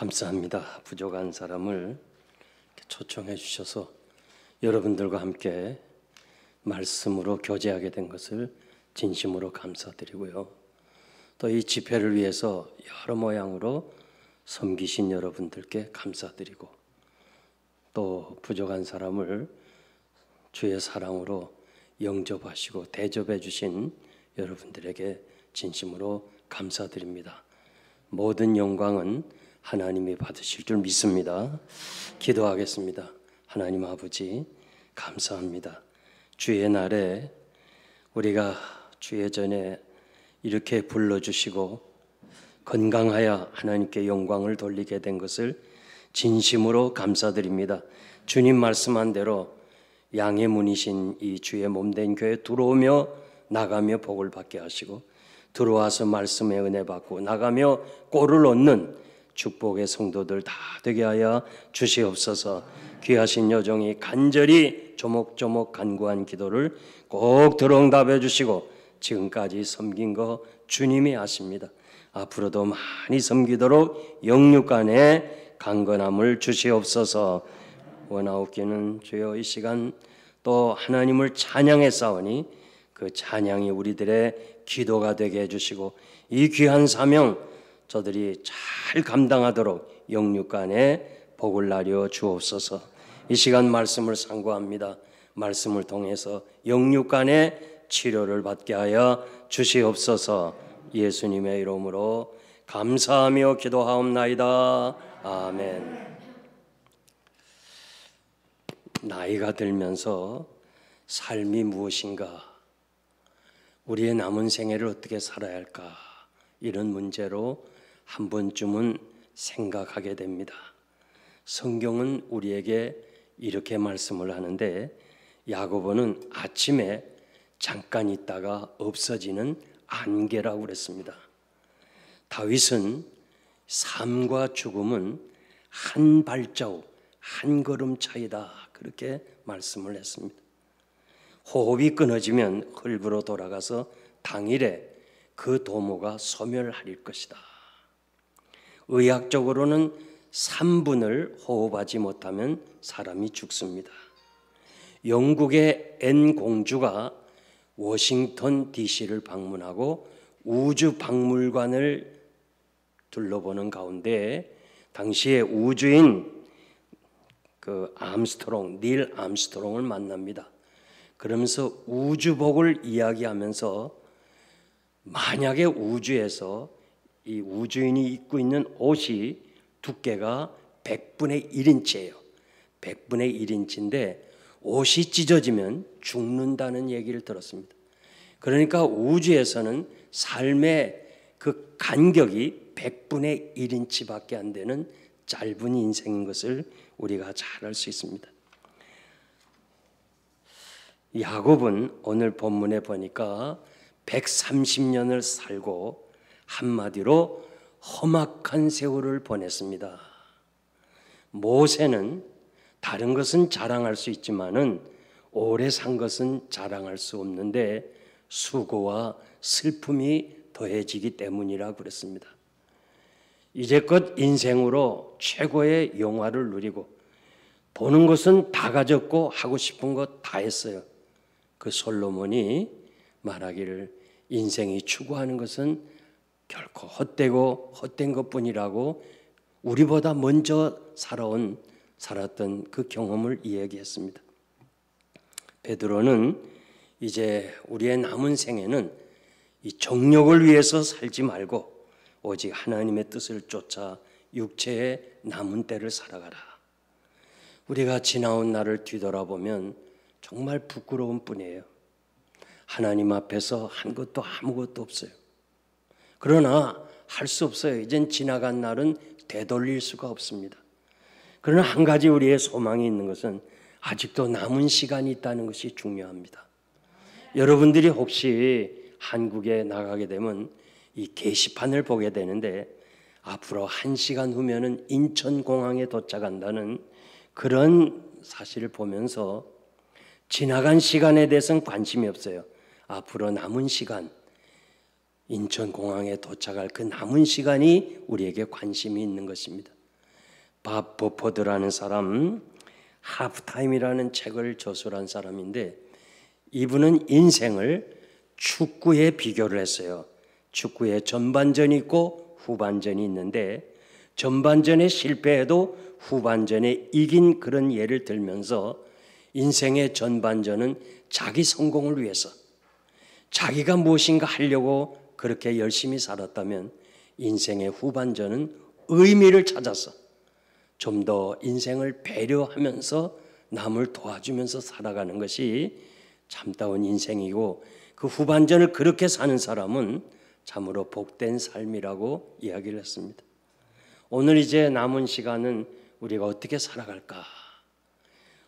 감사합니다. 부족한 사람을 초청해 주셔서 여러분들과 함께 말씀으로 교제하게 된 것을 진심으로 감사드리고요. 또 이 집회를 위해서 여러 모양으로 섬기신 여러분들께 감사드리고, 또 부족한 사람을 주의 사랑으로 영접하시고 대접해 주신 여러분들에게 진심으로 감사드립니다. 모든 영광은 하나님이 받으실 줄 믿습니다. 기도하겠습니다. 하나님 아버지, 감사합니다. 주의 날에 우리가 주의 전에 이렇게 불러주시고 건강하여 하나님께 영광을 돌리게 된 것을 진심으로 감사드립니다. 주님 말씀한 대로 양의 문이신 이 주의 몸된 교회 들어오며 나가며 복을 받게 하시고, 들어와서 말씀의 은혜 받고 나가며 꼴을 얻는 축복의 성도들 다 되게 하여 주시옵소서. 귀하신 여종이 간절히 조목조목 간구한 기도를 꼭 들어응답해 주시고 지금까지 섬긴 거 주님이 아십니다. 앞으로도 많이 섬기도록 영육간에 강건함을 주시옵소서. 원하옵기는 주여 이 시간 또 하나님을 찬양해 싸우니 그 찬양이 우리들의 기도가 되게 해주시고, 이 귀한 사명 저들이 잘 감당하도록 영육간에 복을 나려 주옵소서. 이 시간 말씀을 상고합니다. 말씀을 통해서 영육간에 치료를 받게 하여 주시옵소서. 예수님의 이름으로 감사하며 기도하옵나이다. 아멘. 나이가 들면서 삶이 무엇인가, 우리의 남은 생애를 어떻게 살아야 할까, 이런 문제로 한 번쯤은 생각하게 됩니다. 성경은 우리에게 이렇게 말씀을 하는데, 야고보는 아침에 잠깐 있다가 없어지는 안개라고 그랬습니다. 다윗은 삶과 죽음은 한 발자국, 한 걸음 차이다, 그렇게 말씀을 했습니다. 호흡이 끊어지면 흙으로 돌아가서 당일에 그 도모가 소멸할 것이다. 의학적으로는 3분을 호흡하지 못하면 사람이 죽습니다. 영국의 앤 공주가 워싱턴 DC를 방문하고 우주 박물관을 둘러보는 가운데 당시의 우주인 닐 암스트롱을 만납니다. 그러면서 우주복을 이야기하면서, 만약에 우주에서 이 우주인이 입고 있는 옷이 두께가 100분의 1인치예요. 100분의 1인치인데 옷이 찢어지면 죽는다는 얘기를 들었습니다. 그러니까 우주에서는 삶의 그 간격이 100분의 1인치밖에 안 되는 짧은 인생인 것을 우리가 잘 알 수 있습니다. 야곱은 오늘 본문에 보니까 130년을 살고 한마디로 험악한 세월을 보냈습니다. 모세는 다른 것은 자랑할 수 있지만은 오래 산 것은 자랑할 수 없는데 수고와 슬픔이 더해지기 때문이라고 그랬습니다. 이제껏 인생으로 최고의 영화를 누리고 보는 것은 다 가졌고 하고 싶은 것 다 했어요. 그 솔로몬이 말하기를 인생이 추구하는 것은 결코 헛된 것뿐이라고 우리보다 먼저 살았던 그 경험을 이야기했습니다. 베드로는 이제 우리의 남은 생에는 이 정욕을 위해서 살지 말고 오직 하나님의 뜻을 쫓아 육체의 남은 때를 살아가라. 우리가 지나온 날을 뒤돌아보면 정말 부끄러운 뿐이에요. 하나님 앞에서 한 것도 아무것도 없어요. 그러나 할 수 없어요. 이젠 지나간 날은 되돌릴 수가 없습니다. 그러나 한 가지 우리의 소망이 있는 것은 아직도 남은 시간이 있다는 것이 중요합니다. 여러분들이 혹시 한국에 나가게 되면 이 게시판을 보게 되는데, 앞으로 1시간 후면은 인천공항에 도착한다는 그런 사실을 보면서 지나간 시간에 대해서는 관심이 없어요. 앞으로 남은 시간, 인천공항에 도착할 그 남은 시간이 우리에게 관심이 있는 것입니다. 밥 버퍼드라는 사람, 하프타임이라는 책을 저술한 사람인데 이분은 인생을 축구에 비교를 했어요. 축구에 전반전이 있고 후반전이 있는데 전반전에 실패해도 후반전에 이긴 그런 예를 들면서 인생의 전반전은 자기 성공을 위해서 자기가 무엇인가 하려고 그렇게 열심히 살았다면 인생의 후반전은 의미를 찾아서 좀 더 인생을 배려하면서 남을 도와주면서 살아가는 것이 참다운 인생이고 그 후반전을 그렇게 사는 사람은 참으로 복된 삶이라고 이야기를 했습니다. 오늘 이제 남은 시간은 우리가 어떻게 살아갈까?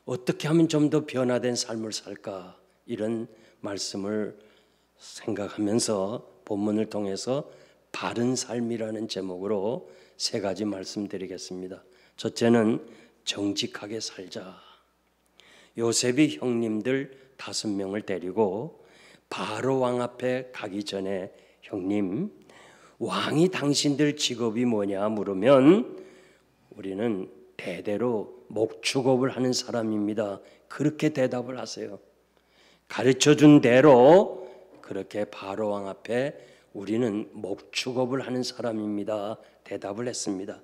어떻게 하면 좀 더 변화된 삶을 살까? 이런 말씀을 생각하면서 본문을 통해서 바른 삶이라는 제목으로 세 가지 말씀드리겠습니다. 첫째는 정직하게 살자. 요셉이 형님들 5명을 데리고 바로 왕 앞에 가기 전에 형님, 왕이 당신들 직업이 뭐냐 물으면 우리는 대대로 목축업을 하는 사람입니다. 그렇게 대답을 하세요. 가르쳐준 대로 그렇게 바로 왕 앞에 우리는 목축업을 하는 사람입니다. 대답을 했습니다.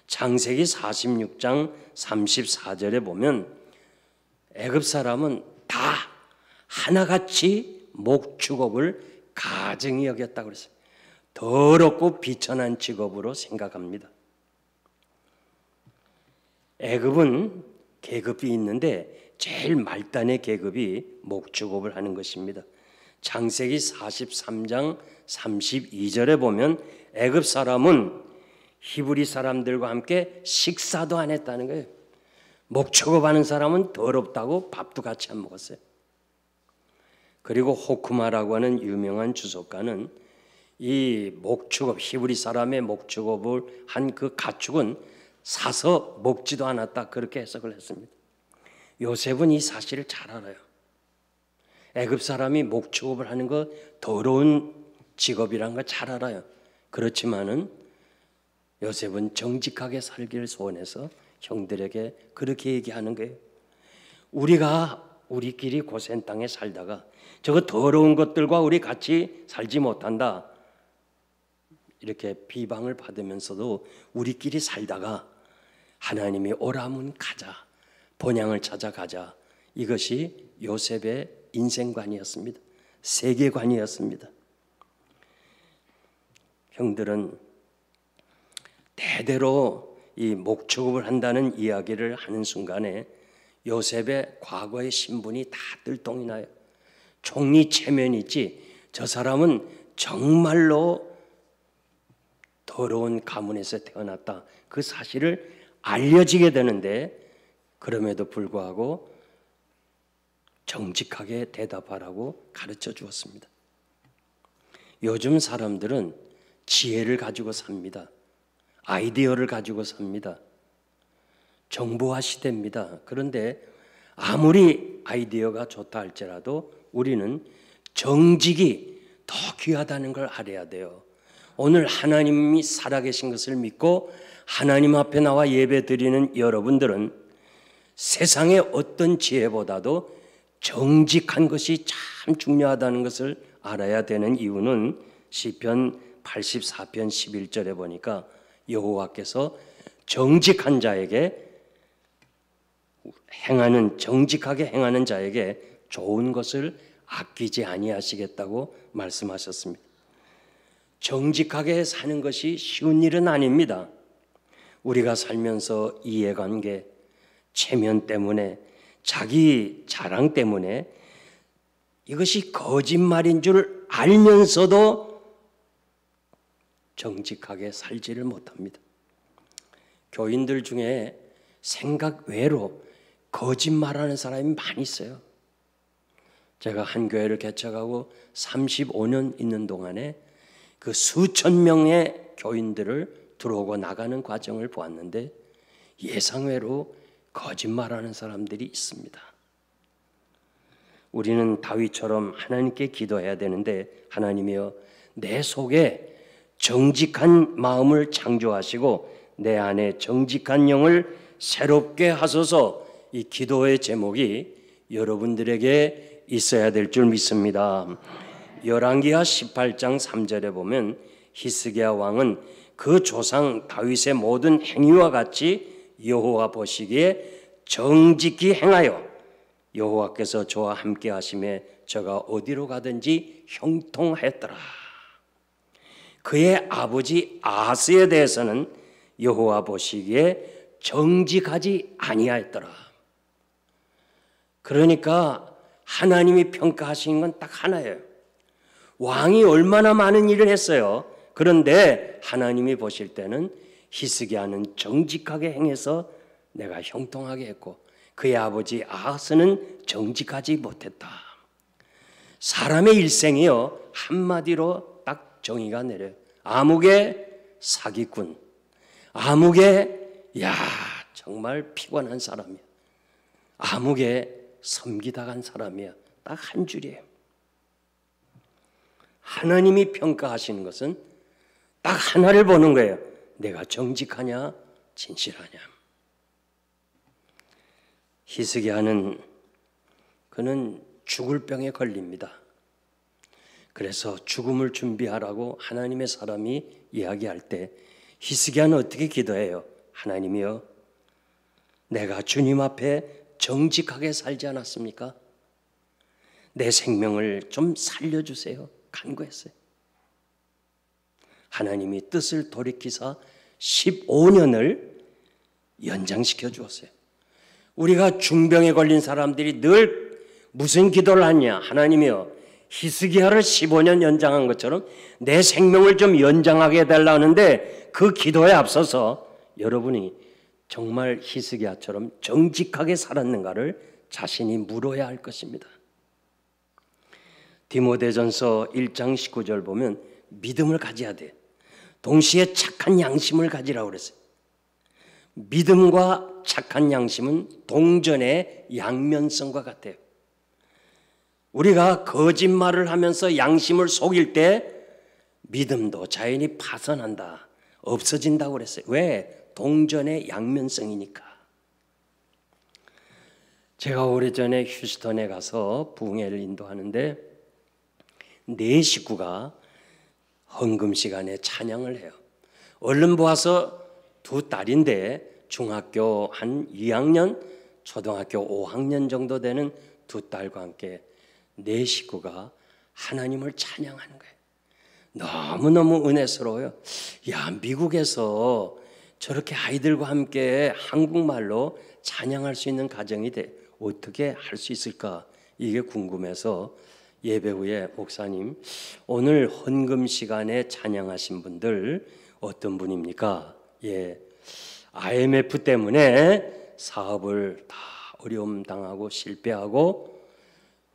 창세기 46장 34절에 보면 애굽 사람은 다 하나같이 목축업을 가증히 여겼다고 그랬어요. 더럽고 비천한 직업으로 생각합니다. 애굽은 계급이 있는데 제일 말단의 계급이 목축업을 하는 것입니다. 창세기 43장 32절에 보면 애굽 사람은 히브리 사람들과 함께 식사도 안 했다는 거예요. 목축업하는 사람은 더럽다고 밥도 같이 안 먹었어요. 그리고 호쿠마라고 하는 유명한 주석가는 이 목축업, 히브리 사람의 목축업을 한 그 가축은 사서 먹지도 않았다 그렇게 해석을 했습니다. 요셉은 이 사실을 잘 알아요. 애굽 사람이 목축업을 하는 거 더러운 직업이라는 걸 잘 알아요. 그렇지만은 요셉은 정직하게 살기를 소원해서 형들에게 그렇게 얘기하는 거예요. 우리가 우리끼리 고센 땅에 살다가 저거 더러운 것들과 우리 같이 살지 못한다. 이렇게 비방을 받으면서도 우리끼리 살다가 하나님이 오라면 가자. 본향을 찾아가자. 이것이 요셉의 인생관이었습니다. 세계관이었습니다. 형들은 대대로 이 목축업을 한다는 이야기를 하는 순간에 요셉의 과거의 신분이 다 들통이 나요. 총리 체면이지 저 사람은 정말로 더러운 가문에서 태어났다. 그 사실을 알려지게 되는데 그럼에도 불구하고 정직하게 대답하라고 가르쳐 주었습니다. 요즘 사람들은 지혜를 가지고 삽니다. 아이디어를 가지고 삽니다. 정보화 시대입니다. 그런데 아무리 아이디어가 좋다 할지라도 우리는 정직이 더 귀하다는 걸 알아야 돼요. 오늘 하나님이 살아계신 것을 믿고 하나님 앞에 나와 예배 드리는 여러분들은 세상의 어떤 지혜보다도 정직한 것이 참 중요하다는 것을 알아야 되는 이유는 시편 84편 11절에 보니까 여호와께서 정직한 자에게 정직하게 행하는 자에게 좋은 것을 아끼지 아니하시겠다고 말씀하셨습니다. 정직하게 사는 것이 쉬운 일은 아닙니다. 우리가 살면서 이해관계, 체면 때문에, 자기 자랑 때문에 이것이 거짓말인 줄 알면서도 정직하게 살지를 못합니다. 교인들 중에 생각 외로 거짓말하는 사람이 많이 있어요. 제가 한 교회를 개척하고 35년 있는 동안에 그 수천 명의 교인들을 들어오고 나가는 과정을 보았는데 예상외로 거짓말하는 사람들이 있습니다. 우리는 다윗처럼 하나님께 기도해야 되는데 하나님이여 내 속에 정직한 마음을 창조하시고 내 안에 정직한 영을 새롭게 하소서. 이 기도의 제목이 여러분들에게 있어야 될 줄 믿습니다. 열왕기하 18장 3절에 보면 히스기야 왕은 그 조상 다윗의 모든 행위와 같이 여호와 보시기에 정직히 행하여 여호와께서 저와 함께 하심에 저가 어디로 가든지 형통하였더라. 그의 아버지 아하스에 대해서는 여호와 보시기에 정직하지 아니하였더라. 그러니까 하나님이 평가하시는 건 딱 하나예요. 왕이 얼마나 많은 일을 했어요. 그런데 하나님이 보실 때는 히스기야는 정직하게 행해서 내가 형통하게 했고 그의 아버지 아하스는 정직하지 못했다. 사람의 일생이요 한마디로 딱 정의가 내려요. 아무개 사기꾼, 아무개 정말 피곤한 사람이야, 아무개 섬기다간 사람이야. 딱 한 줄이에요. 하나님이 평가하시는 것은 딱 하나를 보는 거예요. 내가 정직하냐 진실하냐. 히스기야는 그는 죽을 병에 걸립니다. 그래서 죽음을 준비하라고 하나님의 사람이 이야기할 때 히스기야는 어떻게 기도해요? 하나님이여, 내가 주님 앞에 정직하게 살지 않았습니까? 내 생명을 좀 살려주세요. 간구했어요. 하나님이 뜻을 돌이키사 15년을 연장시켜 주었어요. 우리가 중병에 걸린 사람들이 늘 무슨 기도를 하냐? 하나님이여, 히스기야를 15년 연장한 것처럼 내 생명을 좀 연장하게 해달라 하는데 그 기도에 앞서서 여러분이 정말 히스기야처럼 정직하게 살았는가를 자신이 물어야 할 것입니다. 디모데전서 1장 19절 보면 믿음을 가져야 돼. 동시에 착한 양심을 가지라고 그랬어요. 믿음과 착한 양심은 동전의 양면성과 같아요. 우리가 거짓말을 하면서 양심을 속일 때 믿음도 자연히 파산한다, 없어진다고 그랬어요. 왜? 동전의 양면성이니까. 제가 오래전에 휴스턴에 가서 부흥회를 인도하는데 네 식구가 헌금 시간에 찬양을 해요. 얼른 보아서 두 딸인데 중학교 한 2학년, 초등학교 5학년 정도 되는 두 딸과 함께 네 식구가 하나님을 찬양하는 거예요. 너무너무 은혜스러워요. 야, 미국에서 저렇게 아이들과 함께 한국말로 찬양할 수 있는 가정이 어떻게 할 수 있을까? 이게 궁금해서 예배 후에 목사님, 오늘 헌금 시간에 찬양하신 분들 어떤 분입니까? IMF 때문에 사업을 다 어려움 당하고 실패하고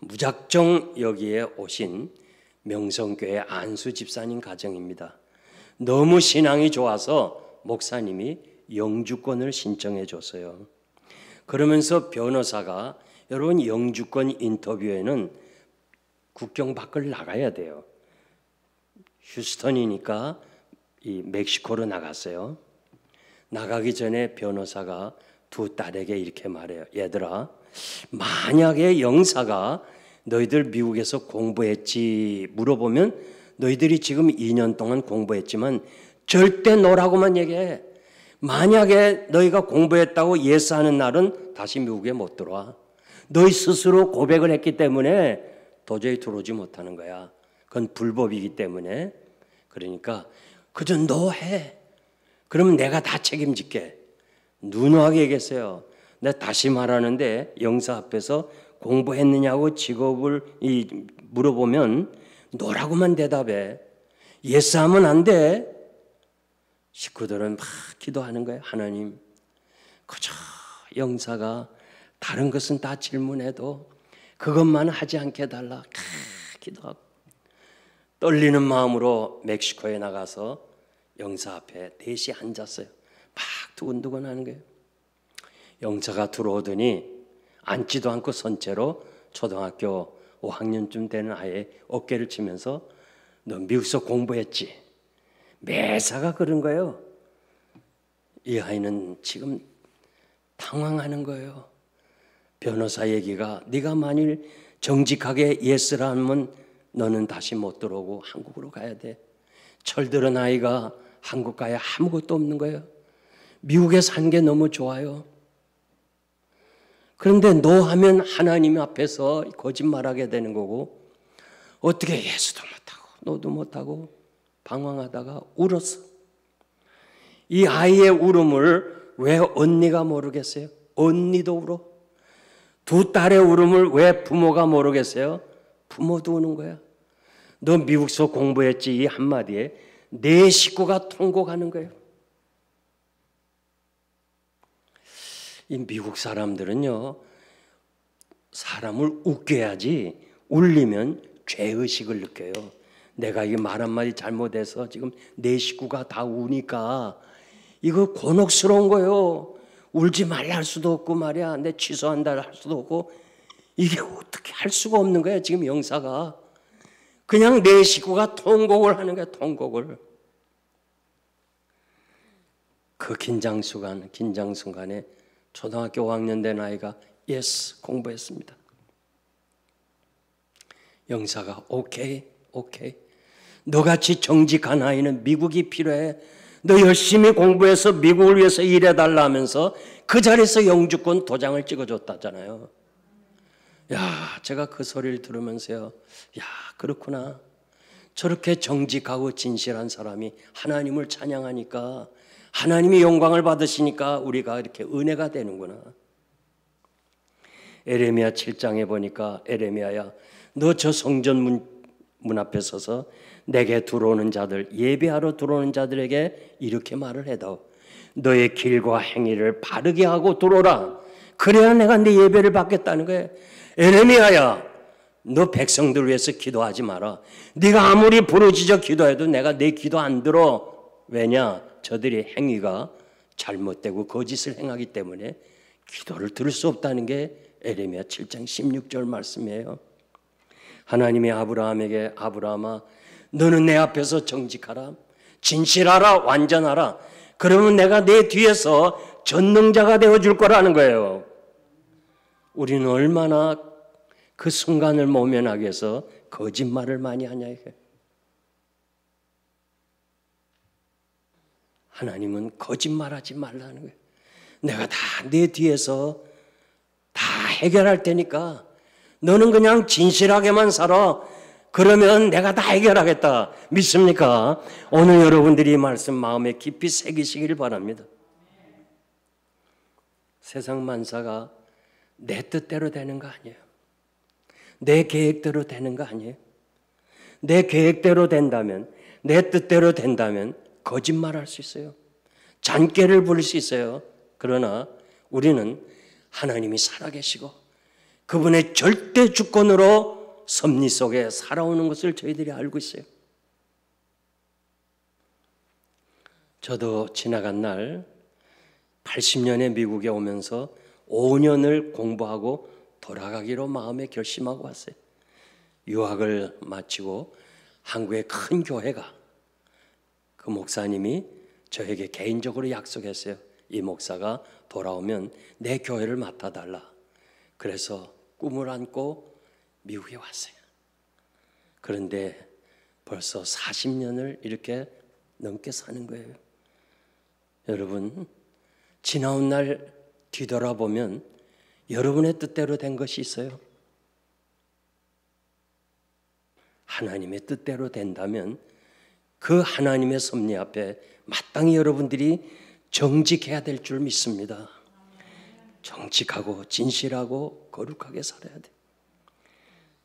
무작정 여기에 오신 명성교회 안수 집사님 가정입니다. 너무 신앙이 좋아서 목사님이 영주권을 신청해 줬어요. 그러면서 변호사가, 여러분 영주권 인터뷰에는 국경 밖을 나가야 돼요. 휴스턴이니까 이 멕시코로 나갔어요. 나가기 전에 변호사가 두 딸에게 이렇게 말해요. 얘들아, 만약에 영사가 너희들 미국에서 공부했지 물어보면 너희들이 지금 2년 동안 공부했지만 절대 너라고만 얘기해. 만약에 너희가 공부했다고 예스하는 날은 다시 미국에 못 들어와. 너희 스스로 고백을 했기 때문에 도저히 들어오지 못하는 거야. 그건 불법이기 때문에. 그러니까 그저 너 해. 그러면 내가 다 책임질게. 누누하게 얘기했어요. 내가 다시 말하는데 영사 앞에서 공부했느냐고 직업을 물어보면 너라고만 대답해. 예스하면 안 돼. 식구들은 막 기도하는 거예요. 하나님, 그저 영사가 다른 것은 다 질문해도 그것만 하지 않게 해달라. 기도하고 떨리는 마음으로 멕시코에 나가서 영사 앞에 넷이 앉았어요. 막 두근두근 하는 거예요. 영사가 들어오더니 앉지도 않고 선 채로 초등학교 5학년쯤 되는 아이의 어깨를 치면서 너 미국에서 공부했지? 매사가 그런 거예요. 이 아이는 지금 당황하는 거예요. 변호사 얘기가 네가 만일 정직하게 예스라 하면 너는 다시 못 들어오고 한국으로 가야 돼. 철들은 아이가 한국 가야 아무것도 없는 거예요. 미국에 산 게 너무 좋아요. 그런데 너 하면 하나님 앞에서 거짓말하게 되는 거고, 어떻게 예수도 못하고 너도 못하고 방황하다가 울었어. 이 아이의 울음을 왜 언니가 모르겠어요? 언니도 울어. 두 딸의 울음을 왜 부모가 모르겠어요? 부모도 우는 거야. 너 미국서 공부했지? 이 한마디에 내 식구가 통곡하는 거예요. 이 미국 사람들은요, 사람을 웃겨야지 울리면 죄의식을 느껴요. 내가 이 말 한마디 잘못해서 지금 내 식구가 다 우니까 이거 곤혹스러운 거예요. 울지 말라 할 수도 없고 말이야. 내 취소한다 할 수도 없고, 이게 어떻게 할 수가 없는 거야. 지금 영사가 그냥 내 식구가 통곡을 하는 거야. 통곡을. 그 긴장 순간에 초등학교 5학년 된 아이가 예스 공부했습니다. 영사가 오케이 너같이 정직한 아이는 미국이 필요해. 너 열심히 공부해서 미국을 위해서 일해달라 하면서 그 자리에서 영주권 도장을 찍어줬다잖아요. 야, 제가 그 소리를 들으면서요, 야, 그렇구나. 저렇게 정직하고 진실한 사람이 하나님을 찬양하니까, 하나님이 영광을 받으시니까 우리가 이렇게 은혜가 되는구나. 에레미야 7장에 보니까, 에레미야야, 너 저 성전 문 앞에 서서 내게 들어오는 자들, 예배하러 들어오는 자들에게 이렇게 말을 해다오. 너의 길과 행위를 바르게 하고 들어오라. 그래야 내가 네 예배를 받겠다는 거예요. 에레미야야, 너 백성들 위해서 기도하지 마라. 네가 아무리 부르짖어 기도해도 내가 내 기도 안 들어. 왜냐? 저들의 행위가 잘못되고 거짓을 행하기 때문에 기도를 들을 수 없다는 게 에레미야 7장 16절 말씀이에요. 하나님이 아브라함에게, 아브라함아, 너는 내 앞에서 정직하라, 진실하라, 완전하라. 그러면 내가 내 뒤에서 전능자가 되어줄 거라는 거예요. 우리는 얼마나 그 순간을 모면하기 위해서 거짓말을 많이 하냐 이게. 하나님은 거짓말하지 말라는 거예요. 내가 다 내 뒤에서 다 해결할 테니까 너는 그냥 진실하게만 살아. 그러면 내가 다 해결하겠다. 믿습니까? 오늘 여러분들이 이 말씀 마음에 깊이 새기시길 바랍니다. 세상 만사가 내 뜻대로 되는 거 아니에요. 내 계획대로 되는 거 아니에요. 내 계획대로 된다면, 내 뜻대로 된다면 거짓말할 수 있어요. 잔꾀를 부릴 수 있어요. 그러나 우리는 하나님이 살아계시고 그분의 절대 주권으로 섭리 속에 살아오는 것을 저희들이 알고 있어요. 저도 지나간 날 80년에 미국에 오면서 5년을 공부하고 돌아가기로 마음에 결심하고 왔어요. 유학을 마치고 한국의 큰 교회가, 그 목사님이 저에게 개인적으로 약속했어요. 이 목사가 돌아오면 내 교회를 맡아달라. 그래서 꿈을 안고 미국에 왔어요. 그런데 벌써 40년을 이렇게 넘게 사는 거예요. 여러분, 지나온 날 뒤돌아보면 여러분의 뜻대로 된 것이 있어요. 하나님의 뜻대로 된다면 그 하나님의 섭리 앞에 마땅히 여러분들이 정직해야 될 줄 믿습니다. 정직하고 진실하고 거룩하게 살아야 돼.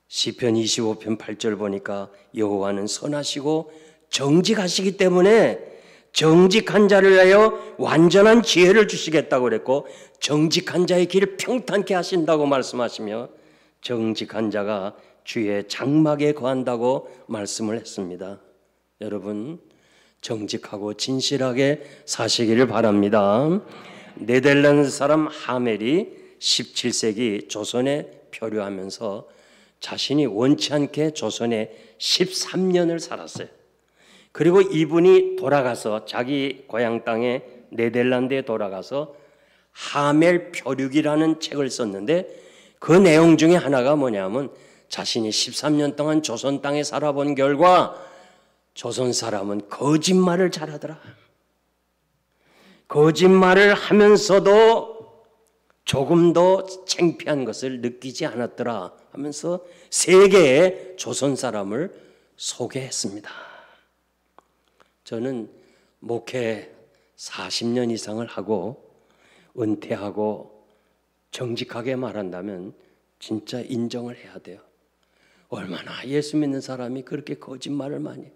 시편 25편 8절 보니까 여호와는 선하시고 정직하시기 때문에 정직한 자를 위하여 완전한 지혜를 주시겠다고 그랬고, 정직한 자의 길을 평탄케 하신다고 말씀하시며 정직한 자가 주의 장막에 거한다고 말씀을 했습니다. 여러분, 정직하고 진실하게 사시기를 바랍니다. 네덜란드 사람 하멜이 17세기 조선에 표류하면서 자신이 원치 않게 조선에 13년을 살았어요. 그리고 이분이 돌아가서 자기 고향 땅에 네덜란드에 돌아가서 하멜 표류기라는 책을 썼는데 그 내용 중에 하나가 뭐냐면 자신이 13년 동안 조선 땅에 살아본 결과 조선 사람은 거짓말을 잘하더라. 거짓말을 하면서도 조금도 창피한 것을 느끼지 않았더라 하면서 세계의 조선 사람을 소개했습니다. 저는 목회 40년 이상을 하고 은퇴하고 정직하게 말한다면 진짜 인정을 해야 돼요. 얼마나 예수 믿는 사람이 그렇게 거짓말을 많이 해요.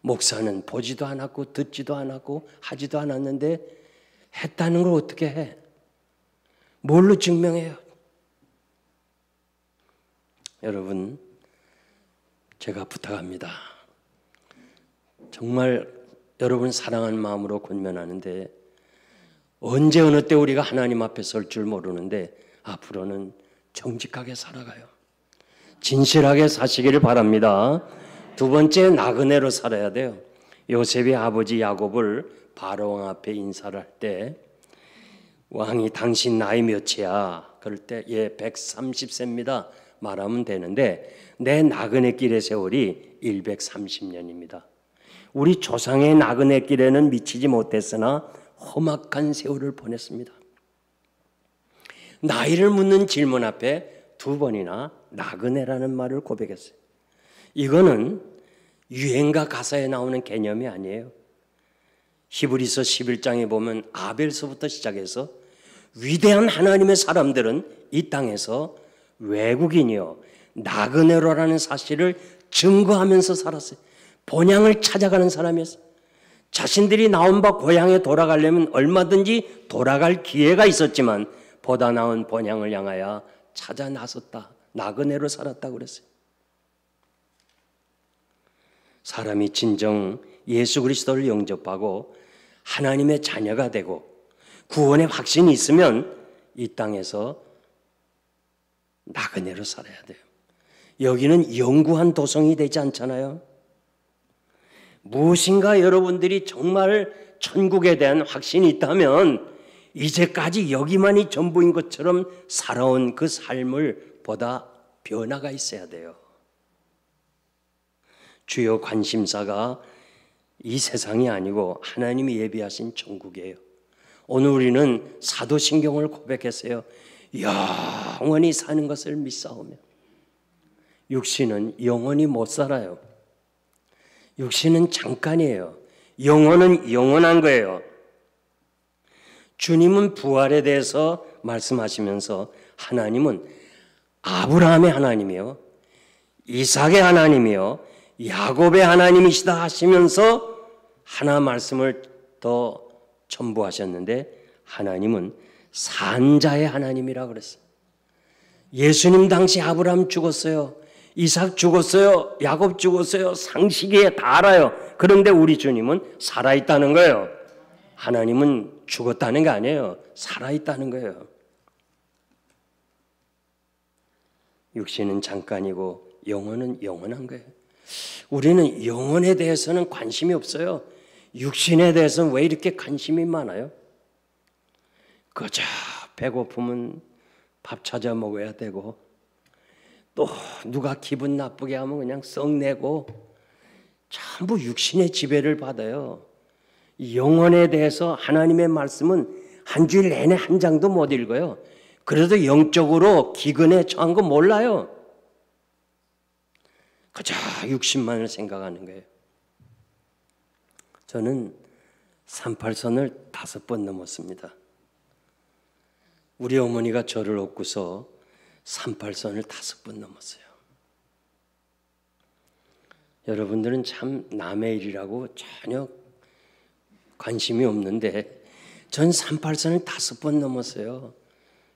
목사는 보지도 않았고 듣지도 않았고 하지도 않았는데 했다는 걸 어떻게 해? 뭘로 증명해요? 여러분, 제가 부탁합니다. 정말 여러분 사랑하는 마음으로 권면하는데 언제 어느 때 우리가 하나님 앞에 설 줄 모르는데 앞으로는 정직하게 살아가요. 진실하게 사시기를 바랍니다. 두 번째, 나그네로 살아야 돼요. 요셉의 아버지 야곱을 바로왕 앞에 인사를 할 때 왕이 당신 나이 몇이야? 그럴 때 130세입니다. 말하면 되는데 내 나그네 길의 세월이 130년입니다. 우리 조상의 나그네 길에는 미치지 못했으나 험악한 세월을 보냈습니다. 나이를 묻는 질문 앞에 두 번이나 나그네라는 말을 고백했어요. 이거는 유행가 가사에 나오는 개념이 아니에요. 히브리서 11장에 보면 아벨서부터 시작해서 위대한 하나님의 사람들은 이 땅에서 외국인이요 나그네로라는 사실을 증거하면서 살았어요. 본향을 찾아가는 사람이었어요. 자신들이 나온 바 고향에 돌아가려면 얼마든지 돌아갈 기회가 있었지만 보다 나은 본향을 향하여 찾아 나섰다. 나그네로 살았다고 그랬어요. 사람이 진정 예수 그리스도를 영접하고 하나님의 자녀가 되고 구원의 확신이 있으면 이 땅에서 나그네로 살아야 돼요. 여기는 영구한 도성이 되지 않잖아요. 무엇인가 여러분들이 정말 천국에 대한 확신이 있다면 이제까지 여기만이 전부인 것처럼 살아온 그 삶을 보다 변화가 있어야 돼요. 주요 관심사가 이 세상이 아니고 하나님이 예비하신 천국이에요. 오늘 우리는 사도신경을 고백했어요. 영원히 사는 것을 믿사오며. 육신은 영원히 못 살아요. 육신은 잠깐이에요. 영혼은 영원한 거예요. 주님은 부활에 대해서 말씀하시면서 하나님은 아브라함의 하나님이요 이삭의 하나님이요 야곱의 하나님이시다 하시면서 하나 말씀을 더 첨부하셨는데 하나님은 산자의 하나님이라고 그랬어요. 예수님 당시 아브라함 죽었어요. 이삭 죽었어요. 야곱 죽었어요. 상식에 다 알아요. 그런데 우리 주님은 살아있다는 거예요. 하나님은 죽었다는 게 아니에요. 살아있다는 거예요. 육신은 잠깐이고 영혼은 영원한 거예요. 우리는 영혼에 대해서는 관심이 없어요. 육신에 대해서는 왜 이렇게 관심이 많아요? 그저 배고프면 밥 찾아 먹어야 되고 또 누가 기분 나쁘게 하면 그냥 썩내고 전부 육신의 지배를 받아요. 영혼에 대해서 하나님의 말씀은 한 주일 내내 한 장도 못 읽어요. 그래도 영적으로 기근에 처한 거 몰라요. 그저 육신만을 생각하는 거예요. 저는 38선을 5번 넘었습니다. 우리 어머니가 저를 업고서 38선을 5번 넘었어요. 여러분들은 참 남의 일이라고 전혀 관심이 없는데 전 38선을 5번 넘었어요.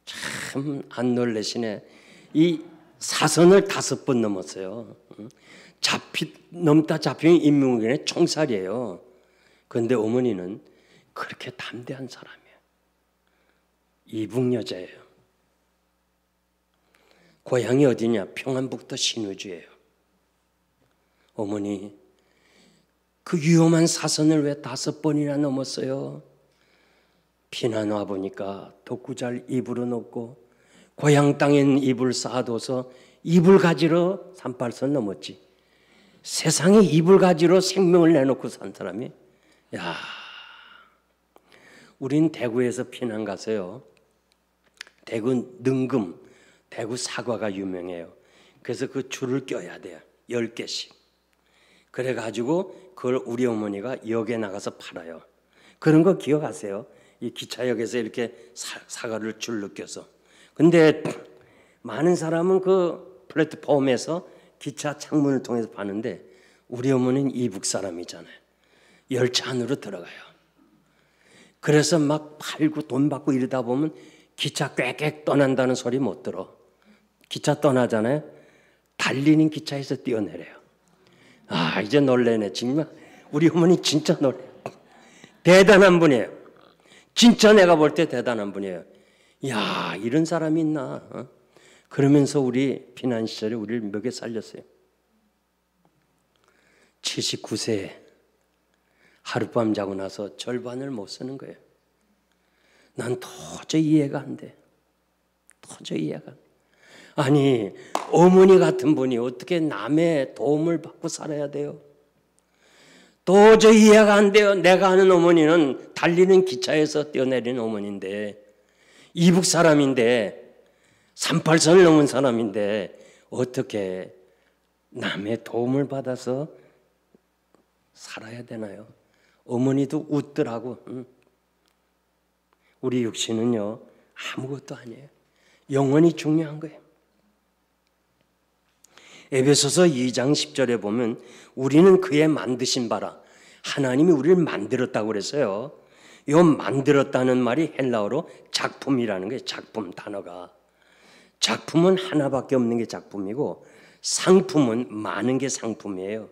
참 안 놀라시네. 이 사선을 5번 넘었어요. 넘다 잡히면 인문군의 총살이에요. 그런데 어머니는 그렇게 담대한 사람이에요. 이북 여자예요. 고향이 어디냐? 평안북도 신우주예요. 어머니 그 위험한 사선을 왜 5번이나 넘었어요? 피난 와 보니까 독구잘 이불을 놓고 고향 땅엔 이불 쌓아둬서 이불 가지러 38선 넘었지. 세상에 이불 가지러 생명을 내놓고 산 사람이, 야, 우린 대구에서 피난 가서요. 대구 능금, 대구 사과가 유명해요. 그래서 그 줄을 껴야 돼요. 10개씩. 그래가지고 그걸 우리 어머니가 역에 나가서 팔아요. 그런 거 기억하세요? 이 기차역에서 이렇게 사과를 줄로 껴서. 근데 많은 사람은 그 플랫폼에서 기차 창문을 통해서 파는데 우리 어머니는 이북 사람이잖아요. 열차 안으로 들어가요. 그래서 막 팔고 돈 받고 이러다 보면 기차 꽥꽥 떠난다는 소리 못 들어. 기차 떠나잖아요. 달리는 기차에서 뛰어내려요. 아, 이제 놀래네. 정말 우리 어머니 진짜 놀래. 대단한 분이에요. 진짜 내가 볼 때 대단한 분이에요. 야, 이런 사람이 있나? 그러면서 우리 피난 시절에 우리를 먹여 살렸어요. 79세에 하룻밤 자고 나서 절반을 못 쓰는 거예요. 난 도저히 이해가 안 돼. 도저히 이해가 안 돼. 아니, 어머니 같은 분이 어떻게 남의 도움을 받고 살아야 돼요? 도저히 이해가 안 돼요. 내가 아는 어머니는 달리는 기차에서 뛰어내리는 어머니인데, 이북 사람인데, 38선을 넘은 사람인데 어떻게 남의 도움을 받아서 살아야 되나요? 어머니도 웃더라고. 우리 육신은요, 아무것도 아니에요. 영원히 중요한 거예요. 에베소서 2장 10절에 보면 우리는 그의 만드신 바라, 하나님이 우리를 만들었다고 그랬어요. 이 만들었다는 말이 헬라어로 작품이라는 거예요. 작품 단어가. 작품은 하나밖에 없는 게 작품이고 상품은 많은 게 상품이에요.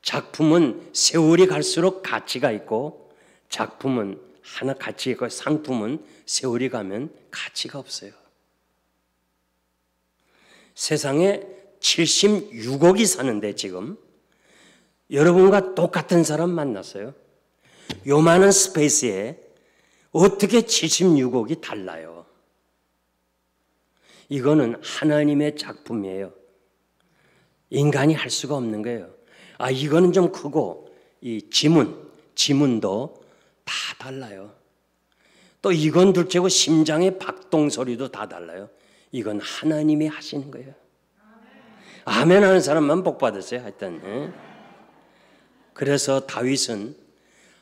작품은 세월이 갈수록 가치가 있고 작품은 하나 가치가 있고 상품은 세월이 가면 가치가 없어요. 세상에 76억이 사는데 지금 여러분과 똑같은 사람 만났어요. 요만한 스페이스에 어떻게 76억이 달라요? 이거는 하나님의 작품이에요. 인간이 할 수가 없는 거예요. 아, 이거는 좀 크고 이 지문도 다 달라요. 또 이건 둘째고 심장의 박동 소리도 다 달라요. 이건 하나님이 하시는 거예요. 아멘 하는 사람만 복 받으세요. 하여튼. 그래서 다윗은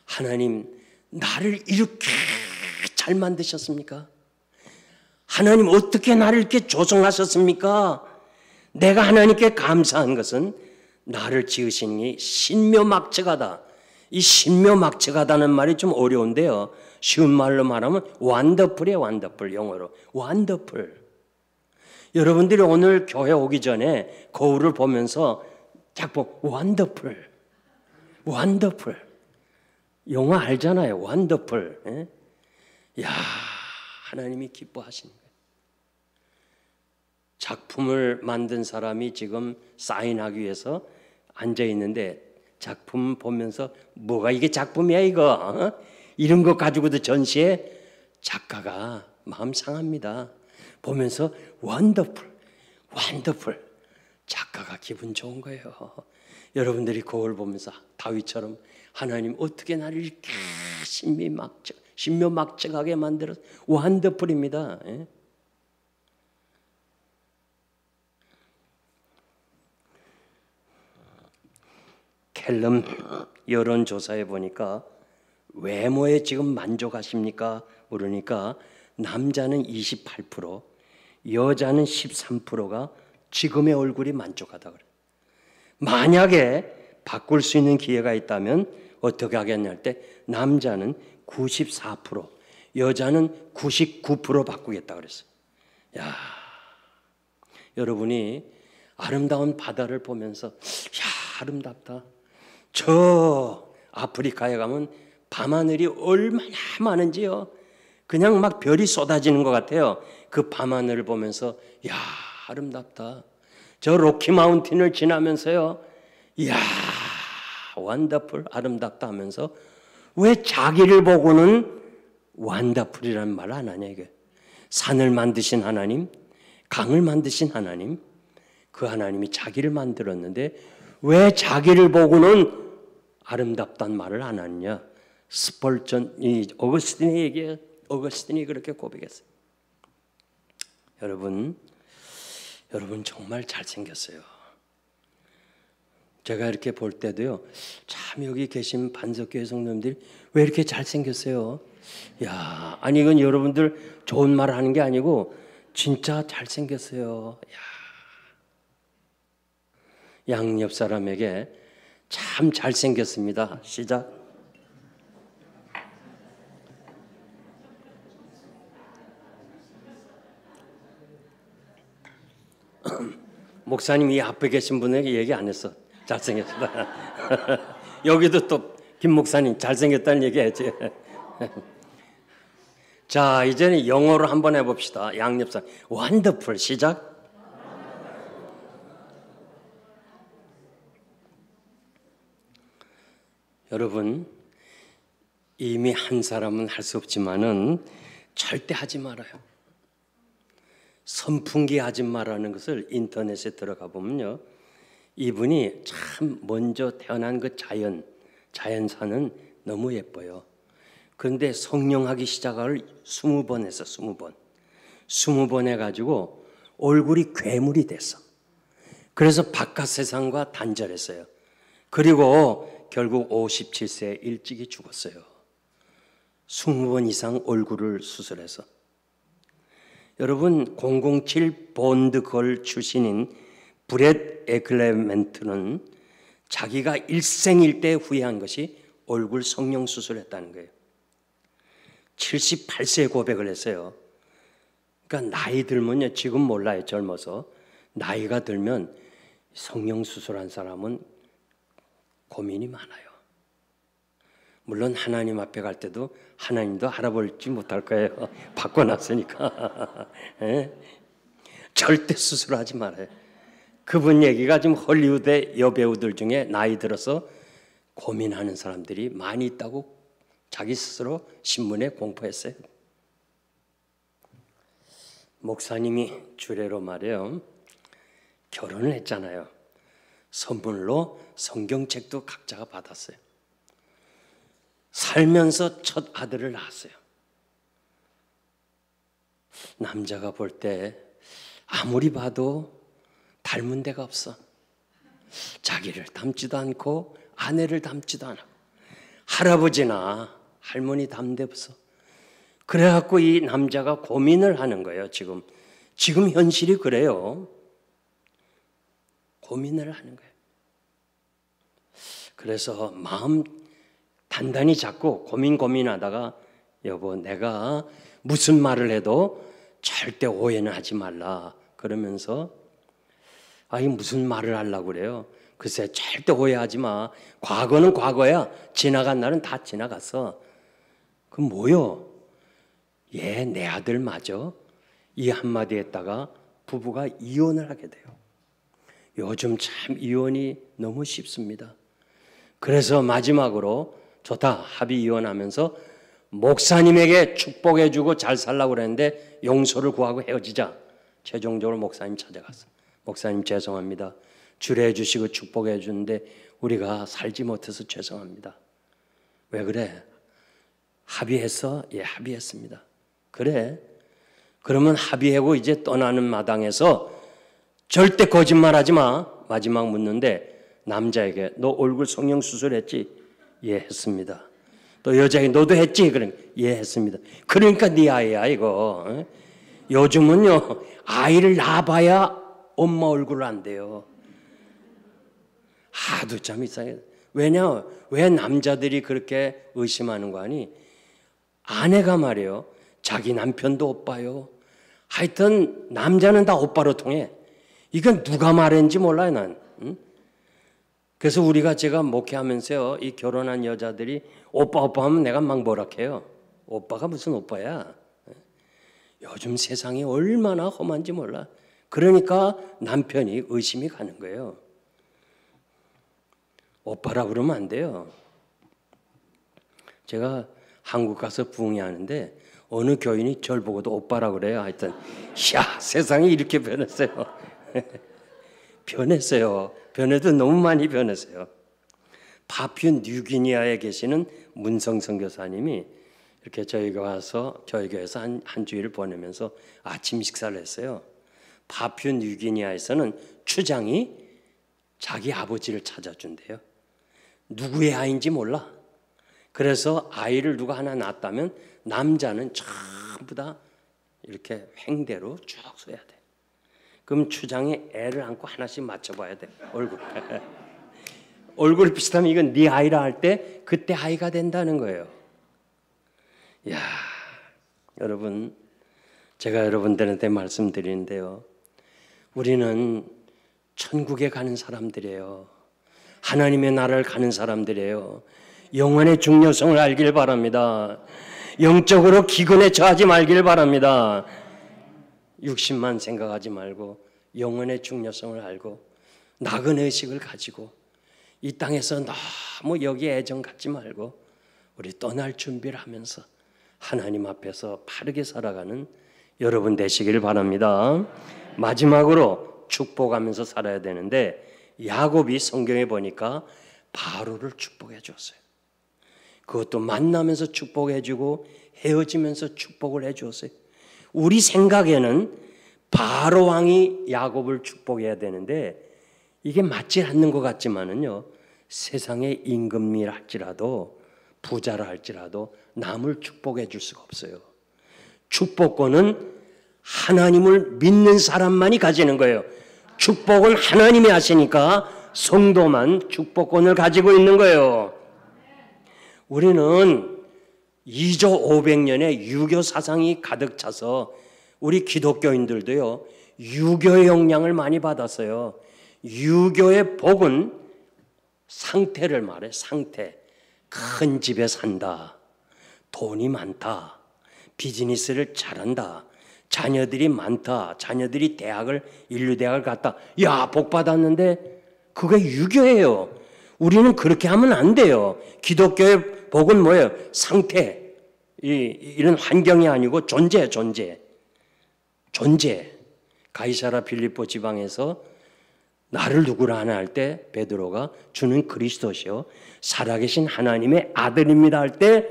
하나님, 나를 이렇게 잘 만드셨습니까? 하나님, 어떻게 나를 이렇게 조성하셨습니까? 내가 하나님께 감사한 것은 나를 지으시니 신묘막측하다. 이 신묘막측하다는 말이 좀 어려운데요. 쉬운 말로 말하면 완더풀이에요. 완더풀, 영어로. 완더풀. 여러분들이 오늘 교회 오기 전에 거울을 보면서 작품 완더풀, 완더풀. 영어 알잖아요. 완더풀. 야, 하나님이 기뻐하시는 거예요. 작품을 만든 사람이 지금 사인하기 위해서 앉아 있는데 작품 보면서 뭐가 이게 작품이야 이거? 이런 거 가지고도 전시해? 작가가 마음 상합니다. 보면서 원더풀, 원더풀. 작가가 기분 좋은 거예요. 여러분들이 거울 보면서 다윗처럼 하나님 어떻게 나를 이렇게 신묘막측하게 만들어서 원더풀입니다. 켈럼 여론조사에 보니까 외모에 지금 만족하십니까? 물으니까 남자는 28%, 여자는 13%가 지금의 얼굴이 만족하다 그래요. 만약에 바꿀 수 있는 기회가 있다면 어떻게 하겠냐 할 때 남자는 94%, 여자는 99% 바꾸겠다 그랬어요. 야, 여러분이 아름다운 바다를 보면서 야, 아름답다. 저 아프리카에 가면 밤하늘이 얼마나 많은지요. 그냥 막 별이 쏟아지는 것 같아요. 그 밤하늘을 보면서 야, 아름답다. 저 로키 마운틴을 지나면서요. 이야, 원더풀, 아름답다 하면서 왜 자기를 보고는 완다풀이라는 말 안 하냐 이게. 산을 만드신 하나님, 강을 만드신 하나님, 그 하나님이 자기를 만들었는데 왜 자기를 보고는 아름답단 말을 안 하느냐. 스펄전이 어거스틴이 얘기해. 어거스틴이 그렇게 고백했어요. 여러분 정말 잘생겼어요. 제가 이렇게 볼 때도요, 참 여기 계신 반석교회 성도님들이 왜 이렇게 잘생겼어요? 야, 아니 이건 여러분들 좋은 말 하는 게 아니고 진짜 잘생겼어요. 야. 양옆 사람에게 참 잘생겼습니다. 시작. 목사님 이 앞에 계신 분에게 얘기 안 했어. 잘생겼다. 여기도 또 김 목사님 잘생겼다는 얘기 했지. 자, 이제는 영어로 한번 해봅시다. 양옆 사람. Wonderful. 시작. 여러분, 이미 한 사람은 할 수 없지만은 절대 하지 말아요. 선풍기 아줌마라는 것을 인터넷에 들어가 보면요, 이분이 참 먼저 태어난 그 자연사는 너무 예뻐요. 그런데 성령하기 시작을 20번 했어. 20번 해가지고 얼굴이 괴물이 됐어. 그래서 바깥 세상과 단절했어요. 그리고 결국 57세에 일찍이 죽었어요. 20번 이상 얼굴을 수술해서. 여러분, 007 본드 걸 출신인 브렛 에클레멘트는 자기가 일생일 때 후회한 것이 얼굴 성형 수술했다는 거예요. 78세에 고백을 했어요. 그러니까 나이 들면요, 지금 몰라요, 젊어서. 나이가 들면 성형 수술한 사람은 고민이 많아요. 물론 하나님 앞에 갈 때도 하나님도 알아볼지 못할 거예요. 바꿔놨으니까. 절대 수술하지 말아요. 그분 얘기가 지금 헐리우드의 여배우들 중에 나이 들어서 고민하는 사람들이 많이 있다고 자기 스스로 신문에 공포했어요. 목사님이 주례로 말해요, 결혼을 했잖아요. 선물로 성경책도 각자가 받았어요. 살면서 첫 아들을 낳았어요. 남자가 볼 때 아무리 봐도 닮은 데가 없어. 자기를 닮지도 않고 아내를 닮지도 않아. 할아버지나 할머니 닮은 데 없어. 그래갖고 이 남자가 고민을 하는 거예요. 지금 현실이 그래요. 고민을 하는 거예요. 그래서 마음 단단히 잡고 고민하다가, 여보, 내가 무슨 말을 해도 절대 오해는 하지 말라 그러면서, 아니 무슨 말을 하려고 그래요? 글쎄, 절대 오해하지 마. 과거는 과거야. 지나간 날은 다 지나갔어. 그럼 뭐요? 얘 내 아들 맞아? 이 한마디 했다가 부부가 이혼을 하게 돼요. 요즘 참 이혼이 너무 쉽습니다. 그래서 마지막으로 좋다, 합의 이혼하면서 목사님에게 축복해주고 잘 살라고 그랬는데 용서를 구하고 헤어지자. 최종적으로 목사님 찾아갔어. 목사님 죄송합니다. 주례해 주시고 축복해 주는데 우리가 살지 못해서 죄송합니다. 왜 그래? 합의했어? 예, 합의했습니다. 그래? 그러면 합의하고 이제 떠나는 마당에서 절대 거짓말하지 마. 마지막 묻는데 남자에게 너 얼굴 성형 수술했지? 예, 했습니다. 또 여자에게 너도 했지? 그러니까 예, 했습니다. 그러니까 네 아이야 이거. 요즘은요, 아이를 낳아봐야 엄마 얼굴을 안 돼요. 하도 참 이상해. 왜냐? 왜 남자들이 그렇게 의심하는 거 아니? 아내가 말이에요, 자기 남편도 오빠요. 하여튼 남자는 다 오빠로 통해. 이건 누가 말했는지 몰라요, 난. 응? 그래서 제가 목회하면서요, 이 결혼한 여자들이 오빠 하면 내가 막 뭐라 해요. 오빠가 무슨 오빠야? 요즘 세상이 얼마나 험한지 몰라. 그러니까 남편이 의심이 가는 거예요. 오빠라 그러면 안 돼요. 제가 한국 가서 부흥회하는데 어느 교인이 절 보고도 오빠라 그래요. 하여튼 야, 세상이 이렇게 변했어요. 변했어요. 변해도 너무 많이 변했어요. 파푸아 뉴기니아에 계시는 문성 선교사님이 이렇게 저희가 와서 저희 교회에서 한 주일을 보내면서 아침 식사를 했어요. 파푸아 뉴기니아에서는 추장이 자기 아버지를 찾아준대요. 누구의 아이인지 몰라. 그래서 아이를 누가 하나 낳았다면 남자는 전부 다 이렇게 횡대로 쭉 서야 돼. 그럼 추장이 애를 안고 하나씩 맞춰봐야 돼. 얼굴이 비슷하면 이건 네 아이라 할 때 그때 아이가 된다는 거예요. 야, 여러분, 제가 여러분들한테 말씀드리는데요. 우리는 천국에 가는 사람들이에요. 하나님의 나라를 가는 사람들이에요. 영혼의 중요성을 알길 바랍니다. 영적으로 기근에 처하지 말길 바랍니다. 육신만 생각하지 말고 영혼의 중요성을 알고 나그네의식을 가지고 이 땅에서 너무 여기에 애정 갖지 말고 우리 떠날 준비를 하면서 하나님 앞에서 바르게 살아가는 여러분 되시길 바랍니다. 마지막으로 축복하면서 살아야 되는데 야곱이 성경에 보니까 바로를 축복해 줬어요. 그것도 만나면서 축복해 주고 헤어지면서 축복을 해 줬어요. 우리 생각에는 바로 왕이 야곱을 축복해야 되는데 이게 맞지 않는 것 같지만은요. 세상의 임금이라 할지라도 부자라 할지라도 남을 축복해 줄 수가 없어요. 축복권은 하나님을 믿는 사람만이 가지는 거예요. 축복은 하나님이 하시니까 성도만 축복권을 가지고 있는 거예요. 우리는 2조 500년의 유교 사상이 가득 차서 우리 기독교인들도요. 유교의 영향을 많이 받았어요. 유교의 복은 상태를 말해. 상태. 큰 집에 산다. 돈이 많다. 비즈니스를 잘한다. 자녀들이 많다. 자녀들이 인류대학을 갔다. 야, 복 받았는데 그게 유교예요. 우리는 그렇게 하면 안 돼요. 기독교의 복은 뭐예요? 상태. 이런 환경이 아니고 존재. 가이사라 빌립보 지방에서 나를 누구라 하나 할 때 베드로가 주는 그리스도시요 살아계신 하나님의 아들입니다 할 때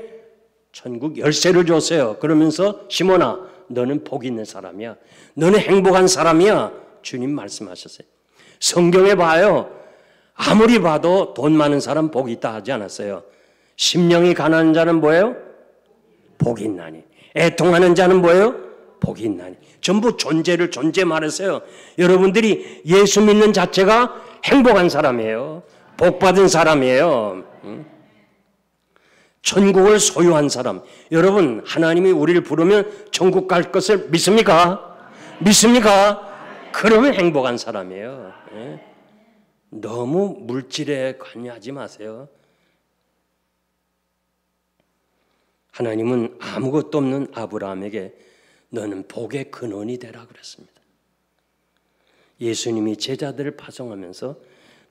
천국 열쇠를 줬어요. 그러면서 시몬아 너는 복 있는 사람이야. 너는 행복한 사람이야. 주님 말씀하셨어요. 성경에 봐요. 아무리 봐도 돈 많은 사람 복이 있다 하지 않았어요. 심령이 가난한 자는 뭐예요? 복이 있나니. 애통하는 자는 뭐예요? 복이 있나니. 전부 존재 말했어요. 여러분들이 예수 믿는 자체가 행복한 사람이에요. 복 받은 사람이에요. 천국을 소유한 사람. 여러분 하나님이 우리를 부르면 천국 갈 것을 믿습니까? 믿습니까? 그러면 행복한 사람이에요. 너무 물질에 관여하지 마세요. 하나님은 아무것도 없는 아브라함에게 너는 복의 근원이 되라 그랬습니다. 예수님이 제자들을 파송하면서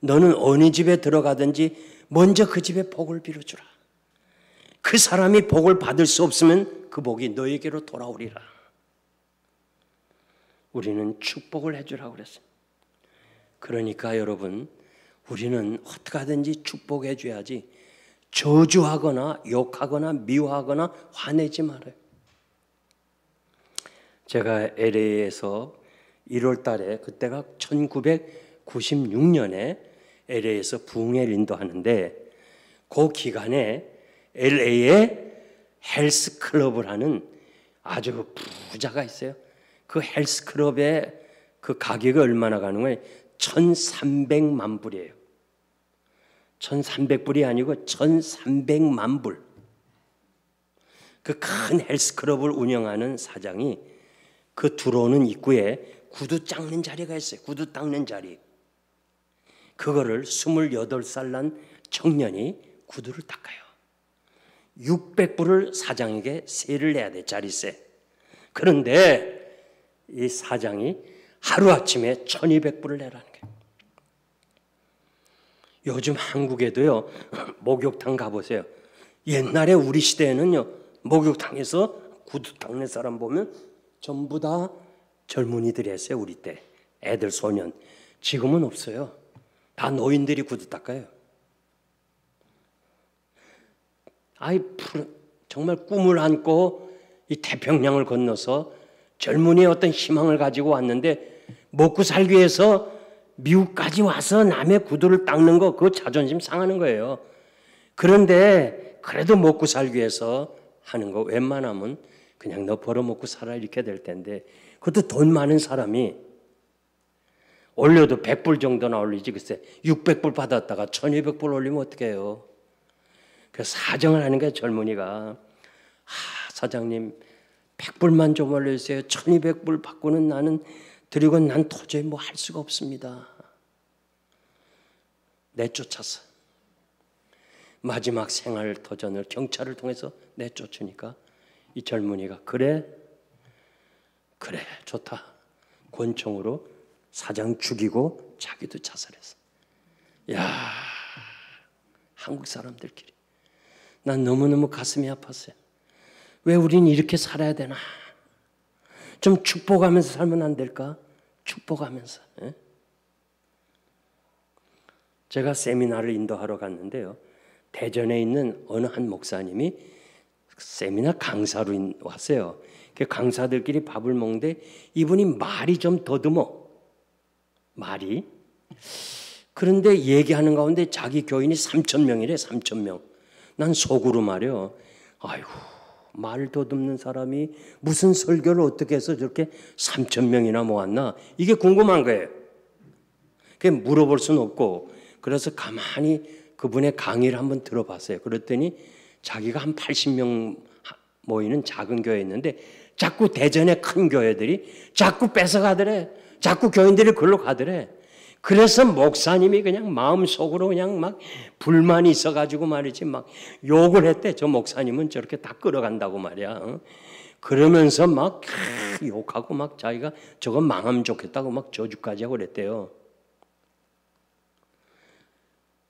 너는 어느 집에 들어가든지 먼저 그 집에 복을 빌어주라. 그 사람이 복을 받을 수 없으면 그 복이 너에게로 돌아오리라. 우리는 축복을 해주라고 그랬어요. 그러니까 여러분 우리는 어떻게 하든지 축복해 줘야지 저주하거나 욕하거나 미워하거나 화내지 말아요. 제가 LA에서 1월 달에 그때가 1996년에 LA에서 부흥회를 인도하는데 그 기간에 LA에 헬스클럽을 하는 아주 부자가 있어요. 그 헬스클럽의 그 가격이 얼마나 가는 거예요? 1,300만 불이에요. 1,300불이 아니고 1,300만 불. 그 큰 헬스클럽을 운영하는 사장이 그 들어오는 입구에 구두 닦는 자리가 있어요. 구두 닦는 자리. 그거를 28살 난 청년이 구두를 닦아요. 600불을 사장에게 세를 내야 돼. 자리세. 그런데 이 사장이 하루아침에 1,200불을 내라는 거예요. 요즘 한국에도요 목욕탕 가보세요. 옛날에 우리 시대에는요, 목욕탕에서 구두 닦는 사람 보면 전부 다 젊은이들이었어요. 우리 때 애들 소년. 지금은 없어요. 다 노인들이 구두 닦아요. 정말 꿈을 안고 이 태평양을 건너서 젊은이의 어떤 희망을 가지고 왔는데 먹고 살기 위해서 미국까지 와서 남의 구두를 닦는 거, 그거 자존심 상하는 거예요. 그런데 그래도 먹고 살기 위해서 하는 거 웬만하면 그냥 너 벌어먹고 살아 이렇게 될 텐데, 그것도 돈 많은 사람이 올려도 100불 정도나 올리지, 글쎄 600불 받았다가 1200불 올리면 어떻게 해요? 그래서 사정을 하는 거예요. 젊은이가. 사장님 100불만 좀 올려주세요. 1200불 받고는 나는 드리고 난 도저히 뭐 할 수가 없습니다. 내쫓았어. 마지막 생활 도전을 경찰을 통해서 내쫓으니까 이 젊은이가 그래 좋다. 권총으로 사장 죽이고 자기도 자살했어. 야, 한국 사람들끼리 난 너무너무 가슴이 아팠어요. 왜 우린 이렇게 살아야 되나? 좀 축복하면서 살면 안 될까? 축복하면서. 예? 제가 세미나를 인도하러 갔는데요, 대전에 있는 어느 한 목사님이 세미나 강사로 왔어요. 그 강사들끼리 밥을 먹는데 이분이 말이 좀 더듬어. 말이. 그런데 얘기하는 가운데 자기 교인이 3,000명이래. 3,000명. 난 속으로 말이요, 아이고, 말 더듬는 사람이 무슨 설교를 어떻게 해서 저렇게 3,000명이나 모았나, 이게 궁금한 거예요. 그게 물어볼 수는 없고, 그래서 가만히 그분의 강의를 한번 들어봤어요. 그랬더니 자기가 한 80명 모이는 작은 교회였는데 자꾸 대전의 큰 교회들이 자꾸 뺏어가더래. 자꾸 교인들이 그걸로 가더래. 그래서 목사님이 그냥 마음속으로 그냥 막 불만이 있어가지고 말이지 막 욕을 했대. 저 목사님은 저렇게 다 끌어간다고 말이야. 그러면서 막 욕하고 막 자기가 저거 망하면 좋겠다고 막 저주까지 하고 그랬대요.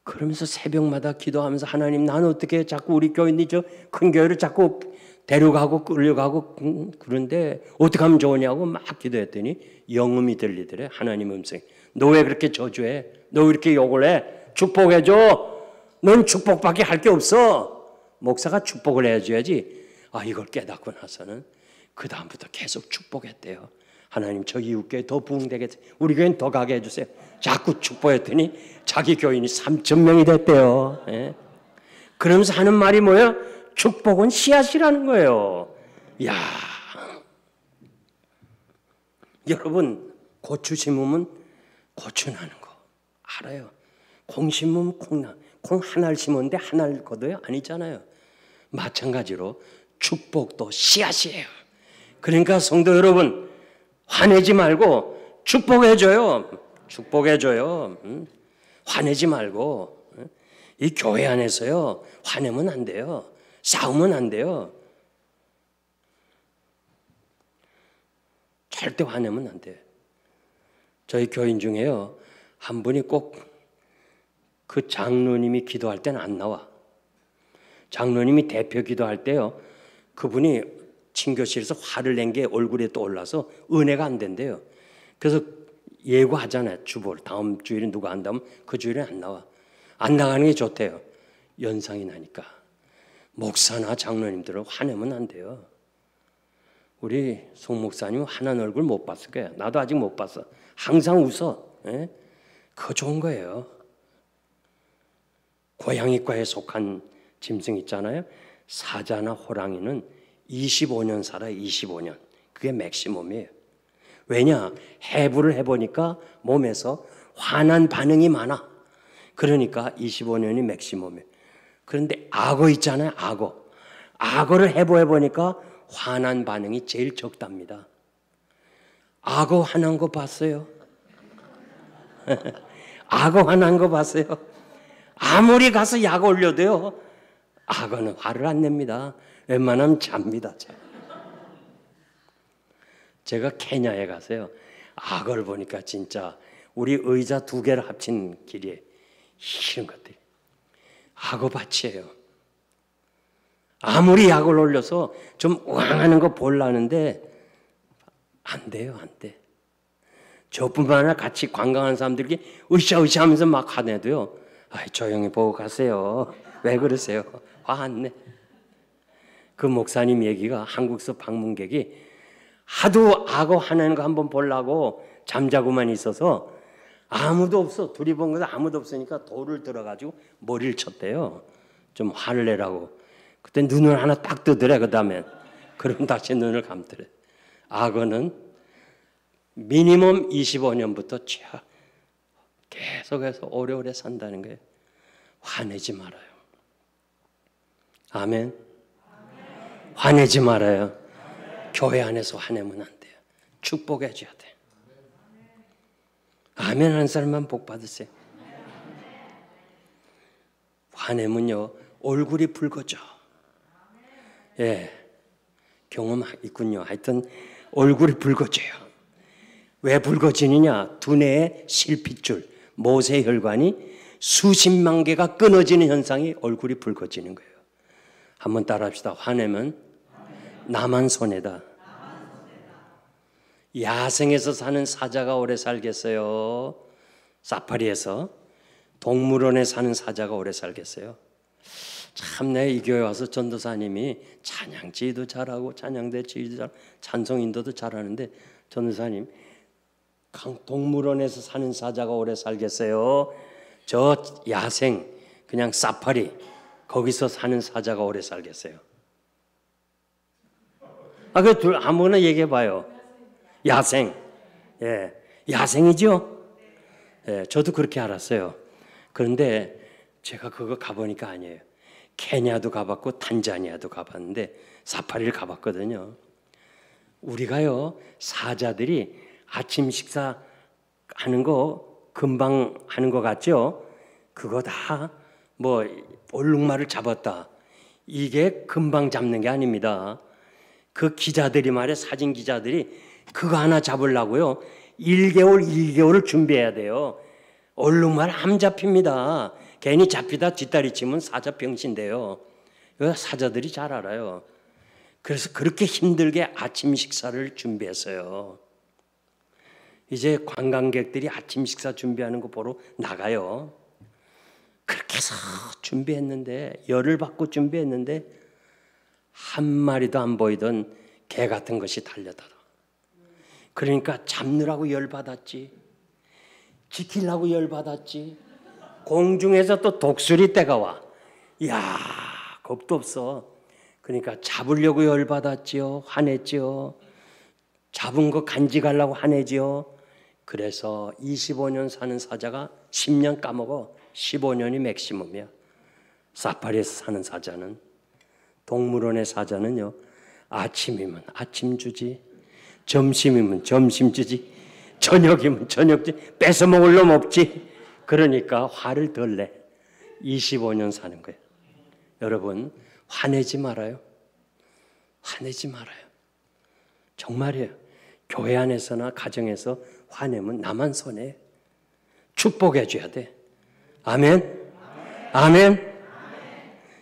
그러면서 새벽마다 기도하면서 하나님, 난 어떻게 자꾸 우리 교인이 저 큰 교회를 자꾸 데려가고 끌려가고 그런데 어떻게 하면 좋으냐고 막 기도했더니 영음이 들리더래. 하나님 음성. 너 왜 그렇게 저주해? 너 왜 이렇게 욕을 해? 축복해줘. 넌 축복밖에 할 게 없어. 목사가 축복을 해줘야지. 이걸 깨닫고 나서는 그 다음부터 계속 축복했대요. 하나님, 저 이웃교회 더 부흥되게, 우리 교회는 더 가게 해주세요. 자꾸 축복했더니 자기 교인이 3,000명이 됐대요. 예? 그러면서 하는 말이 뭐예요? 축복은 씨앗이라는 거예요. 이야, 여러분, 고추 심으면 고추 나는 거 알아요. 콩 심으면 콩 하나를 심었는데 하나를 거둬요? 아니잖아요. 마찬가지로 축복도 씨앗이에요. 그러니까 성도 여러분, 화내지 말고 축복해줘요. 축복해줘요. 화내지 말고. 이 교회 안에서요, 화내면 안 돼요. 싸우면 안 돼요. 절대 화내면 안 돼요. 저희 교인 중에요, 한 분이 꼭 그 장로님이 기도할 때는 안 나와. 장로님이 대표 기도할 때요, 그분이 친교실에서 화를 낸 게 얼굴에 또 올라서 은혜가 안 된대요. 그래서 예고하잖아요. 주보를. 다음 주일에 누가 한다면 그 주일에 안 나와. 안 나가는 게 좋대요. 연상이 나니까. 목사나 장로님들은 화내면 안 돼요. 우리 송 목사님은 화난 얼굴 못 봤을 거야. 나도 아직 못 봤어. 항상 웃어. 예? 그거 좋은 거예요. 고양이과에 속한 짐승 있잖아요. 사자나 호랑이는 25년 살아요. 25년. 그게 맥시멈이에요. 왜냐? 해부를 해보니까 몸에서 화난 반응이 많아. 그러니까 25년이 맥시멈이에요. 그런데 악어 있잖아요. 악어. 악어를 해부해보니까 화난 반응이 제일 적답니다. 악어 화난 거 봤어요? 악어 화난 거 봤어요? 아무리 가서 약 올려도요, 악어는 화를 안 냅니다. 웬만하면 잡니다. 제가 케냐에 가서요, 악어를 보니까 진짜 우리 의자 2개를 합친 길이에 이런 것들이 악어밭이에요. 아무리 약을 올려서 좀 우왕하는 거 보려는데 안 돼요, 안 돼. 저뿐만 아니라 같이 관광하는 사람들이 으쌰으쌰 하면서 막 하네도요. 아이, 조용히 보고 가세요. 왜 그러세요? 화 안 내. 그 목사님 얘기가 한국서 방문객이 하도 악어 하는 거 한번 보려고 잠자고만 있어서 아무도 없어. 둘이 본 거서 아무도 없으니까 돌을 들어가지고 머리를 쳤대요. 좀 화를 내라고. 그때 눈을 하나 딱 뜨더래. 그 다음에 그럼 다시 눈을 감더래. 악어는 미니멈 25년부터 계속해서 오래오래 산다는 거예요. 화내지 말아요. 아멘. 화내지 말아요. 교회 안에서 화내면 안 돼요. 축복해 줘야 돼. 아멘 하는 사람만 복 받으세요. 화내면요 얼굴이 붉어져. 예, 경험 있군요. 하여튼 얼굴이 붉어져요. 왜 붉어지느냐? 두뇌의 실핏줄, 모세혈관이 수십만 개가 끊어지는 현상이 얼굴이 붉어지는 거예요. 한번 따라합시다. 화내면 나만 손해다. 야생에서 사는 사자가 오래 살겠어요? 사파리에서? 동물원에 사는 사자가 오래 살겠어요? 참, 내 이 교회 와서 전도사님이 찬양 지휘도 잘하고 찬양대 지휘도 잘하고 찬송 인도도 잘하는데, 전도사님 동물원에서 사는 사자가 오래 살겠어요? 저 야생 그냥 사파리 거기서 사는 사자가 오래 살겠어요? 그 둘 아무거나 얘기해 봐요. 야생. 예. 야생이죠? 예, 저도 그렇게 알았어요. 그런데 제가 그거 가보니까 아니에요. 케냐도 가봤고 탄자니아도 가봤는데 사파리를 가봤거든요. 우리가요, 사자들이 아침 식사 하는 거 금방 하는 거 같죠? 그거 다 뭐 얼룩말을 잡았다. 이게 금방 잡는 게 아닙니다. 그 기자들이 말이야, 사진 기자들이 그거 하나 잡으려고요 1개월을 준비해야 돼요. 얼룩말 안 잡힙니다. 괜히 잡히다 뒷다리 치면 사자 병신돼요. 이거 사자들이 잘 알아요. 그래서 그렇게 힘들게 아침 식사를 준비했어요. 이제 관광객들이 아침 식사 준비하는 거 보러 나가요. 그렇게 해서 준비했는데, 열을 받고 준비했는데 한 마리도 안 보이던 개 같은 것이 달려들어. 그러니까 잡느라고 열받았지, 지키려고 열받았지, 공중에서 또 독수리 떼가 와. 이야, 겁도 없어. 그러니까 잡으려고 열받았지요. 화냈지요. 잡은 거 간직하려고 화내지요. 그래서 25년 사는 사자가 10년 까먹어. 15년이 맥시멈이야. 사파리에서 사는 사자는. 동물원의 사자는요, 아침이면 아침 주지, 점심이면 점심 주지, 저녁이면 저녁 주지, 뺏어 먹을 놈 없지. 그러니까 화를 덜 내. 25년 사는 거예요. 여러분, 화내지 말아요. 화내지 말아요. 정말이에요. 교회 안에서나 가정에서 화내면 나만 손해. 축복해 줘야 돼. 아멘? 아멘?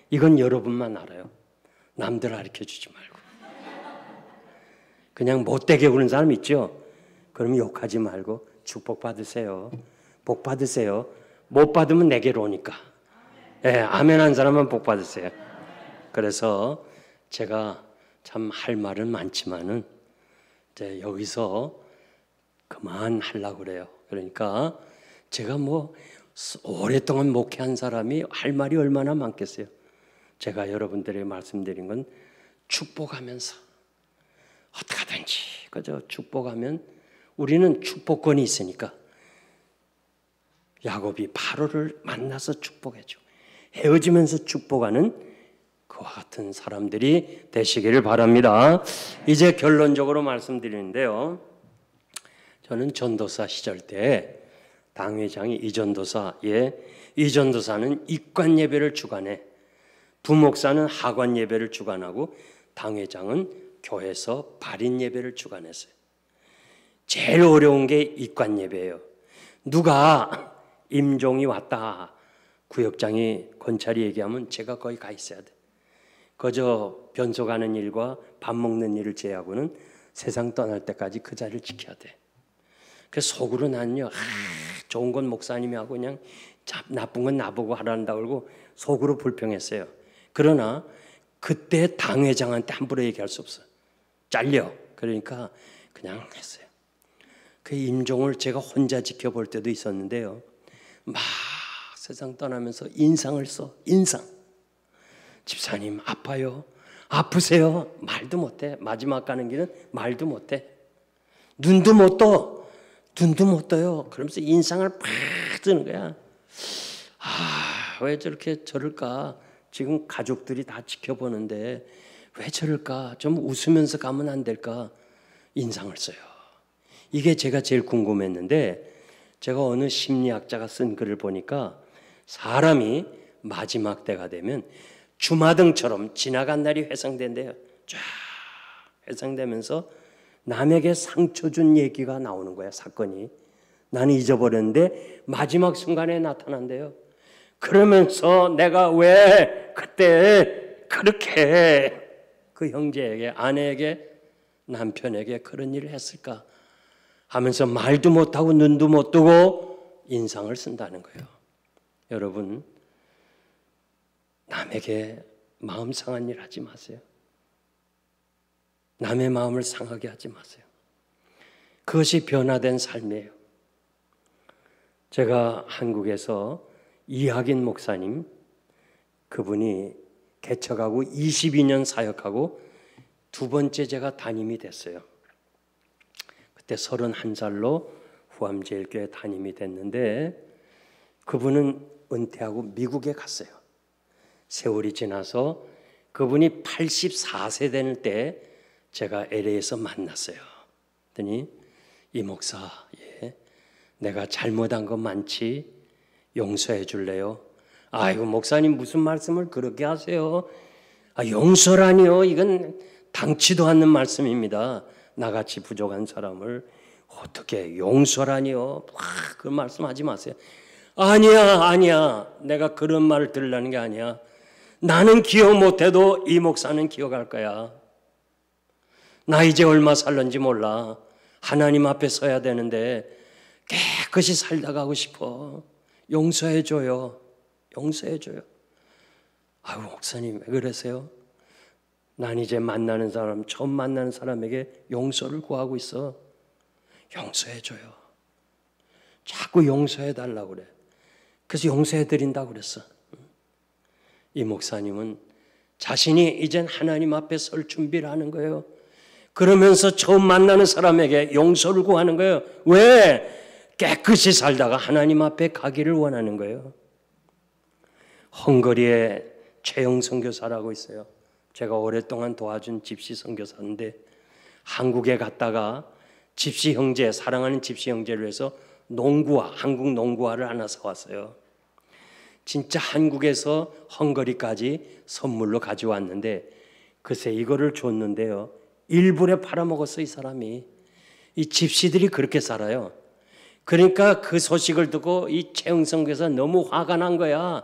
이건 여러분만 알아요. 남들 가르쳐 주지 말고. 그냥 못되게 구는 사람 있죠? 그럼 욕하지 말고 축복 받으세요. 복 받으세요. 못 받으면 내게로 오니까. 예, 아멘 한 사람은 복 받으세요. 그래서 제가 참 할 말은 많지만은 이제 여기서 그만하려고 그래요. 그러니까 제가 뭐 오랫동안 목회한 사람이 할 말이 얼마나 많겠어요. 제가 여러분들에게 말씀드린 건 축복하면서 어떻게 하든지 그저 축복하면 우리는 축복권이 있으니까. 야곱이 바로를 만나서 축복해줘. 헤어지면서 축복하는 그와 같은 사람들이 되시기를 바랍니다. 이제 결론적으로 말씀드리는데요. 저는 전도사 시절 때 당회장이 이전도사는 입관 예배를 주관해, 부목사는 하관 예배를 주관하고 당회장은 교회에서 발인 예배를 주관했어요. 제일 어려운 게 입관 예배예요. 누가 임종이 왔다, 구역장이 권찰이 얘기하면 제가 거기 가 있어야 돼. 그저 변소 가는 일과 밥 먹는 일을 제외하고는 세상 떠날 때까지 그 자리를 지켜야 돼. 그래서 속으로 나는요, 좋은 건 목사님이 하고 그냥 나쁜 건 나보고 하란다 그러고 속으로 불평했어요. 그러나 그때 당회장한테 함부로 얘기할 수 없어. 잘려. 그러니까 그냥 했어요. 그 임종을 제가 혼자 지켜볼 때도 있었는데요. 막 세상 떠나면서 인상을 써. 인상. 집사님 아파요. 아프세요. 말도 못해. 마지막 가는 길은 말도 못해. 눈도 못 떠. 눈도 못 떠요. 그러면서 인상을 팍 쓰는 거야. 왜 저렇게 저럴까? 지금 가족들이 다 지켜보는데 왜 저럴까? 좀 웃으면서 가면 안 될까? 인상을 써요. 이게 제가 제일 궁금했는데 제가 어느 심리학자가 쓴 글을 보니까 사람이 마지막 때가 되면 주마등처럼 지나간 날이 회상된대요. 쫙 회상되면서 남에게 상처 준 얘기가 나오는 거야. 사건이. 나는 잊어버렸는데 마지막 순간에 나타난대요. 그러면서 내가 왜 그때 그렇게 그 형제에게, 아내에게, 남편에게 그런 일을 했을까 하면서 말도 못하고 눈도 못 뜨고 인상을 쓴다는 거예요. 여러분, 남에게 마음 상한 일 하지 마세요. 남의 마음을 상하게 하지 마세요. 그것이 변화된 삶이에요. 제가 한국에서 이학인 목사님, 그분이 개척하고 22년 사역하고 두 번째 제가 담임이 됐어요. 그때 31살로 후암제일교회 담임이 됐는데 그분은 은퇴하고 미국에 갔어요. 세월이 지나서 그분이 84세 되는 때 제가 LA에서 만났어요. 그랬더니 이 목사, 내가 잘못한 거 많지? 용서해 줄래요? 아이고 목사님 무슨 말씀을 그렇게 하세요? 용서라니요? 이건 당치도 않는 말씀입니다. 나같이 부족한 사람을 어떻게 용서라니요? 그 말씀하지 마세요. 아니야. 내가 그런 말을 들으려는 게 아니야. 나는 기억 못해도 이 목사는 기억할 거야. 나 이제 얼마 살는지 몰라. 하나님 앞에 서야 되는데 깨끗이 살다 가고 싶어. 용서해줘요. 아유 목사님 왜 그러세요? 난 이제 만나는 사람, 처음 만나는 사람에게 용서를 구하고 있어. 용서해줘요. 자꾸 용서해달라고 그래. 그래서 용서해드린다고 그랬어. 이 목사님은 자신이 이젠 하나님 앞에 설 준비를 하는 거예요. 그러면서 처음 만나는 사람에게 용서를 구하는 거예요. 왜? 깨끗이 살다가 하나님 앞에 가기를 원하는 거예요. 헝가리에 최영 선교사라고 있어요. 제가 오랫동안 도와준 집시 선교사인데 한국에 갔다가 집시 형제, 사랑하는 집시 형제를 위해서 농구화, 한국 농구화를 하나 사왔어요. 진짜 한국에서 헝가리까지 선물로 가져왔는데 글쎄 이거를 줬는데요. 일불에 팔아먹었어 이 사람이. 이 집시들이 그렇게 살아요. 그러니까 그 소식을 듣고 이 최영 선교사 너무 화가 난 거야.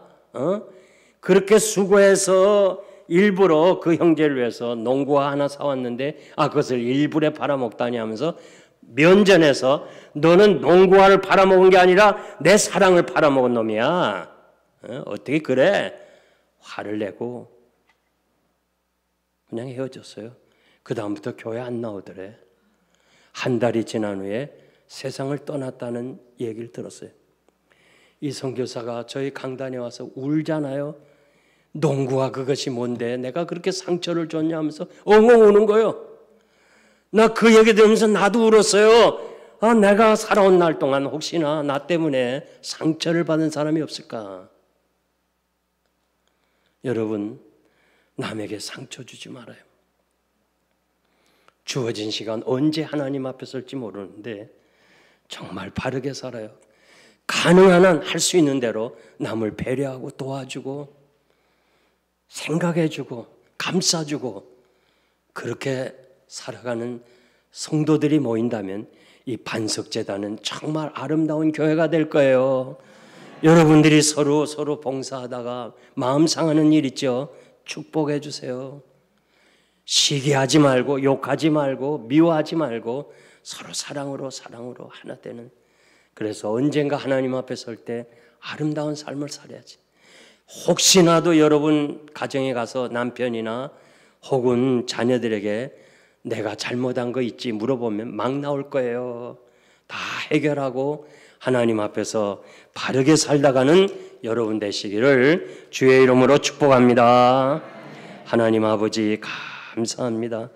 그렇게 수고해서 일부러 그 형제를 위해서 농구화 하나 사왔는데 그것을 일불에 팔아먹다니 하면서 면전에서 너는 농구화를 팔아먹은 게 아니라 내 사랑을 팔아먹은 놈이야. 어떻게 그래? 화를 내고 그냥 헤어졌어요. 그 다음부터 교회 안 나오더래. 한 달이 지난 후에 세상을 떠났다는 얘기를 들었어요. 이 선교사가 저희 강단에 와서 울잖아요. 농구화 그것이 뭔데 내가 그렇게 상처를 줬냐 하면서 엉엉 우는 거예요. 나 그 얘기 들으면서 나도 울었어요. 내가 살아온 날 동안 혹시나 나 때문에 상처를 받은 사람이 없을까? 여러분, 남에게 상처 주지 말아요. 주어진 시간 언제 하나님 앞에 설지 모르는데 정말 바르게 살아요. 가능한 한 할 수 있는 대로 남을 배려하고 도와주고 생각해주고 감싸주고 그렇게 살아가는 성도들이 모인다면 이 반석재단은 정말 아름다운 교회가 될 거예요. 여러분들이 서로 봉사하다가 마음 상하는 일 있죠. 축복해 주세요. 시기하지 말고 욕하지 말고 미워하지 말고 서로 사랑으로 하나 되는, 그래서 언젠가 하나님 앞에 설 때 아름다운 삶을 살아야지. 혹시나도 여러분 가정에 가서 남편이나 혹은 자녀들에게 내가 잘못한 거 있지 물어보면 막 나올 거예요. 다 해결하고 하나님 앞에서 바르게 살다가는 여러분 되시기를 주의 이름으로 축복합니다. 하나님 아버지 감사합니다.